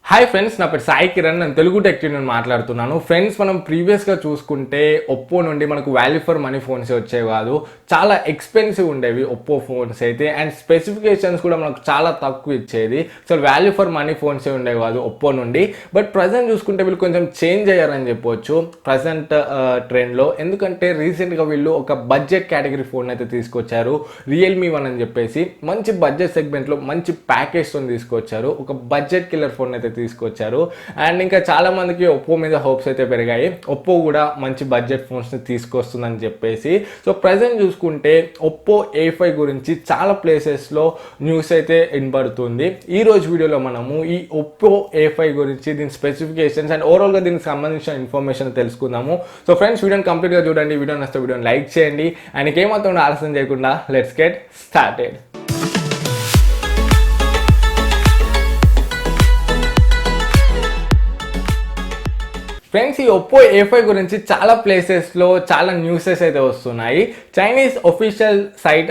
Hi friends, నా పేరు సాయి కిరణ్. నేను తెలుగు టెక్ నుండి మాట్లాడుతున్నాను. ఫ్రెండ్స్, మనం ప్రీవియస్గా చూసుకుంటే ఒప్పో నుండి మనకు వాల్యూ ఫర్ మనీ ఫోన్స్ వచ్చేవి కాదు, చాలా ఎక్స్పెన్సివ్ ఉండేవి ఒప్పో ఫోన్స్ అయితే. అండ్ స్పెసిఫికేషన్స్ కూడా మనకు చాలా తక్కువ ఇచ్చేది. సో వాల్యూ ఫర్ మనీ ఫోన్సే ఉండేవి కాదు ఒప్పో నుండి. బట్ ప్రజెంట్ చూసుకుంటే వీళ్ళు కొంచెం చేంజ్ అయ్యారని చెప్పొచ్చు ప్రజెంట్ ట్రెండ్లో. ఎందుకంటే రీసెంట్గా వీళ్ళు ఒక బడ్జెట్ కేటగిరీ ఫోన్ అయితే తీసుకొచ్చారు, రియల్మీ 1 అని చెప్పేసి. మంచి బడ్జెట్ సెగ్మెంట్లో మంచి ప్యాకేజ్తో తీసుకొచ్చారు, ఒక బడ్జెట్ కిల్లర్ ఫోన్ అయితే తీసుకొచ్చారు. అండ్ ఇంకా చాలా మందికి ఒప్పో మీద హోప్స్ అయితే పెరిగాయి, ఒప్పో కూడా మంచి బడ్జెట్ ఫోన్స్ ని తీసుకొస్తుందని చెప్పేసి. సో ప్రజెంట్ చూసుకుంటే ఒప్పో A5 గురించి చాలా ప్లేసెస్ లో న్యూస్ అయితే వినబడుతుంది. ఈ రోజు వీడియోలో మనము ఈ ఒప్పో A5 గురించి, దీని స్పెసిఫికేషన్స్ అండ్ ఓవరాల్ గా దీనికి సంబంధించిన ఇన్ఫర్మేషన్ తెలుసుకుందాము. సో ఫ్రెండ్స్, వీడియోని కంప్లీట్ గా చూడండి. వీడియో నచ్చితే వీడియోని లైక్ చేయండి. అండ్ ఇంకేమాత్రం ఆలస్యం చేయకుండా లెట్స్ గెట్ స్టార్టెడ్. ఫ్రెండ్స్, ఈ ఒప్పో A5 గురించి చాలా ప్లేసెస్లో చాలా న్యూసెస్ అయితే వస్తున్నాయి. చైనీస్ ఒఫీషియల్ సైట్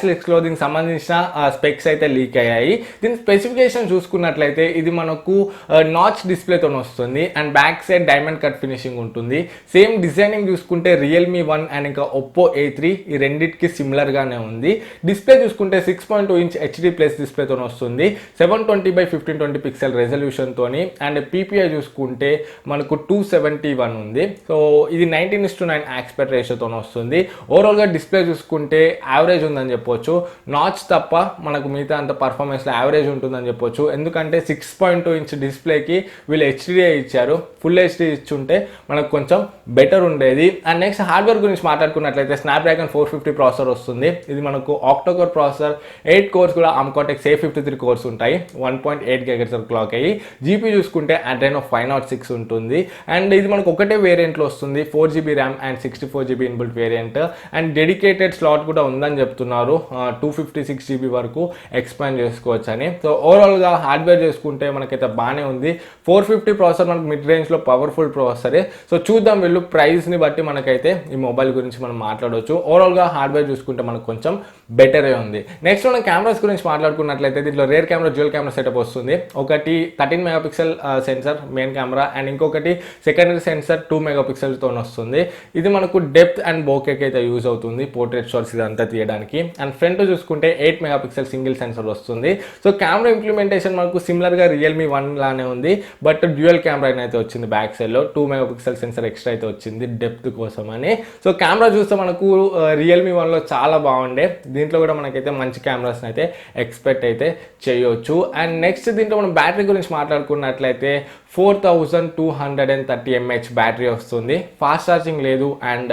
/లిక్స్లో దీనికి సంబంధించిన స్పెక్స్ అయితే లీక్ అయ్యాయి. దీని స్పెసిఫికేషన్ చూసుకున్నట్లయితే ఇది మనకు నాచ్ డిస్ప్లేతో వస్తుంది and back side diamond cut finishing ఉంటుంది. సేమ్ డిజైనింగ్ చూసుకుంటే రియల్మీ 1 అండ్ ఇంకా ఒప్పో A3 ఈ రెండింటికి సిమిలర్గానే ఉంది. డిస్ప్లే చూసుకుంటే 6.2 ఇంచ్ HD ప్లస్ డిస్ప్లేతో వస్తుంది, 720x1520 పిక్సెల్ రెజల్యూషన్తోని. అండ్ PPI చూసుకుంటే మనకు 271 ఉంది. సో ఇది 19:9 ఆస్పెక్ట్ రేషియోతో వస్తుంది. ఓవరాల్గా డిస్ప్లే చూసుకుంటే యావరేజ్ ఉందని చెప్పొచ్చు. నాచ్ తప్ప మనకు మిగతా అంత పర్ఫార్మెన్స్లో యావరేజ్ ఉంటుందని చెప్పొచ్చు. ఎందుకంటే 6.2 ఇంచ్ డిస్ప్లేకి వీళ్ళు HDR ఇచ్చారు, ఫుల్ HD ఇచ్చుంటే మనకు కొంచెం బెటర్ ఉండేది. అండ్ నెక్స్ట్ హార్డ్వేర్ గురించి మాట్లాడుకున్నట్లయితే స్నాప్డ్రాగన్ 450 ప్రాసెసర్ వస్తుంది. ఇది మనకు ఆక్టోకోర్ ప్రాసెసర్, 8 కోర్స్ కూడా ఆమ్కాటెక్స్ A53 కోర్స్ ఉంటాయి, 1.8 GHz క్లాక్ అయ్యి. జీపీ చూసుకుంటే Adreno 506 ఉంటుంది. అండ్ ఇది మనకు ఒకటే వేరియంట్లో వస్తుంది, 4GB RAM and 64GB inbuilt variant. And dedicated slot కూడా ఉందని చెప్తున్నారు, 256GB వరకు ఎక్స్పాండ్ చేసుకోవచ్చు అని. సో ఓవరాల్గా హార్డ్వేర్ చేసుకుంటే మనకైతే బాగానే ఉంది. 450 ప్రాసెసర్ మనకు మిడ్ రేంజ్లో పవర్ఫుల్ ప్రాసెసరే. సో చూద్దాం వీళ్ళు ప్రైస్ని బట్టి మనకైతే ఈ మొబైల్ గురించి మనం మాట్లాడవచ్చు. ఓవరాల్గా హార్డ్వేర్ చూసుకుంటే మనకు కొంచెం బెటరే ఉంది. నెక్స్ట్ మనం కెమెరాస్ గురించి మాట్లాడుకున్నట్లయితే దీంట్లో rear camera, dual camera setup వస్తుంది. ఒకటి 13 megapixel sensor main camera and ఇంకొకటి సెకండరీ సెన్సర్ 2 మెగాపిక్సెల్తో వస్తుంది. ఇది మనకు డెప్త్ అండ్ బోకేకి అయితే యూజ్ అవుతుంది, పోర్ట్రేట్ షాట్స్ ఇదంతా తీయడానికి. అండ్ ఫ్రంట్ చూసుకుంటే 8 మెగాపిక్సెల్ సింగిల్ సెన్సర్ వస్తుంది. సో కెమెరా ఇంప్లిమెంటేషన్ మనకు సిమిలర్గా రియల్మీ 1 లానే ఉంది, బట్ డ్యూయల్ కెమెరా అయితే వచ్చింది. బ్యాక్ సైడ్లో 2 మెగాపిక్సెల్ సెన్సర్ ఎక్స్ట్రా అయితే వచ్చింది డెప్త్ కోసం అని. సో కెమెరా చూస్తే మనకు రియల్మీ 1లో చాలా బాగుండే, దీంట్లో కూడా మనకైతే మంచి కెమెరాస్ అయితే ఎక్స్పెక్ట్ అయితే చేయొచ్చు. అండ్ నెక్స్ట్ దీంట్లో మనం బ్యాటరీ గురించి మాట్లాడుకున్నట్లయితే 4230 mAh బ్యాటరీ వస్తుంది. ఫాస్ట్ ఛార్జింగ్ లేదు అండ్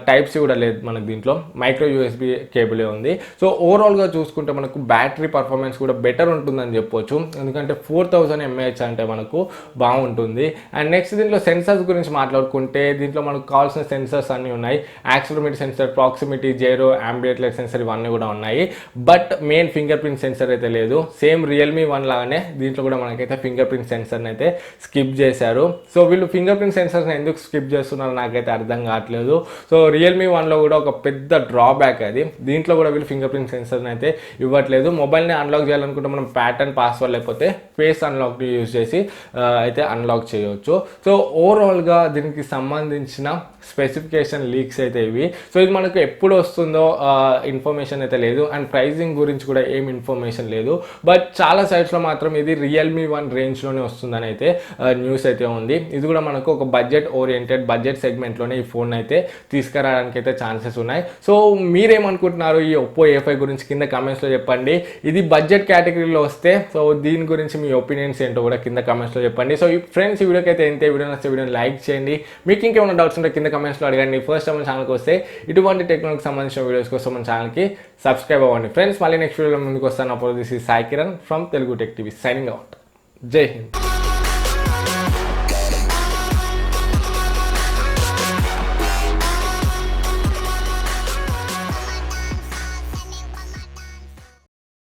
టైప్-C కూడా లేదు మనకు, దీంట్లో మైక్రో USB కేబులే ఉంది. సో ఓవరాల్గా చూసుకుంటే మనకు బ్యాటరీ పర్ఫార్మెన్స్ కూడా బెటర్ ఉంటుందని చెప్పొచ్చు, ఎందుకంటే 4000 mAh అంటే మనకు బాగుంటుంది. అండ్ నెక్స్ట్ దీంట్లో సెన్సర్స్ గురించి మాట్లాడుకుంటే దీంట్లో మనకు కావాల్సిన సెన్సర్స్ అన్నీ ఉన్నాయి. Accelerometer sensor, proximity, gyro, ambient light sensor ఇవన్నీ కూడా ఉన్నాయి. But main finger print sensor అయితే లేదు. సేమ్ రియల్మీ 1 లాగానే దీంట్లో కూడా మనకైతే ఫింగర్ ప్రింట్ సెన్సర్ని అయితే స్కిప్ చేశారు. సో వీళ్ళు ఫింగర్ ప్రింట్ సెన్సర్స్ని ఎందుకు స్కిప్ చేస్తున్నారో నాకైతే అర్థం కావట్లేదు. సో రియల్మీ 1లో కూడా ఒక పెద్ద డ్రాబ్యాక్ అది, దీంట్లో కూడా వీళ్ళు ఫింగర్ ప్రింట్ సెన్సర్ని అయితే ఇవ్వట్లేదు. మొబైల్ని అన్లాక్ చేయాలనుకుంటే మనం ప్యాటర్న్, పాస్వర్డ్ లేకపోతే ఫేస్ అన్లాక్ని యూజ్ చేసి అయితే అన్లాక్ చేయవచ్చు. సో ఓవరాల్గా దీనికి సంబంధించిన స్పెసిఫికేషన్ లీక్స్ అయితే ఇవి. సో ఇది మనకు ఎప్పుడు వస్తుందో ఇన్ఫర్మేషన్ అయితే లేదు, అండ్ ప్రైజింగ్ గురించి కూడా ఏం ఇన్ఫర్మేషన్ లేదు. బట్ చాలా సైట్స్లో మాత్రం ఇది రియల్మీ 1 రేంజ్లోనే వస్తుందని అయితే న్యూస్ అయితే ఉంది. ఇది కూడా మనకు ఒక బడ్జెట్ ఓరియంటెడ్, బడ్జెట్ సెగ్మెంట్లోనే ఈ ఫోన్ అయితే తీసుకురావడానికి అయితే ఛాన్సెస్ ఉన్నాయి. సో మీరేమనుకుంటున్నారు ఈ ఒప్పో A5 గురించి కింద కామెంట్స్లో చెప్పండి. ఇది బడ్జెట్ కేటగిరీలో వస్తే సో దీని గురించి మీ ఒపీనియన్స్ ఏంటో కూడా కింద కామెంట్స్లో చెప్పండి. సో ఫ్రెండ్స్, ఈ వీడియోకి అయితే ఎంత, వీడియో నచ్చితే వీడియోని లైక్ చేయండి. మీకు ఇంకేమైనా డౌట్స్ ఉంటే కింద కామెంట్స్లో అడగండి. ఫస్ట్ టైం మన ఛానల్కి వస్తే ఇటువంటి టెక్నాలజీకి సంబంధించిన వీడియోస్ కోసం మన ఛానల్కి సబ్స్క్రైబ్ అవ్వండి. ఫ్రెండ్స్, మళ్ళీ నెక్స్ట్ వీడియోలో ముందుకు వస్తాను. అప్పుడు this is Sai Kiran from Telugu tech TV signing out. జై హింద్.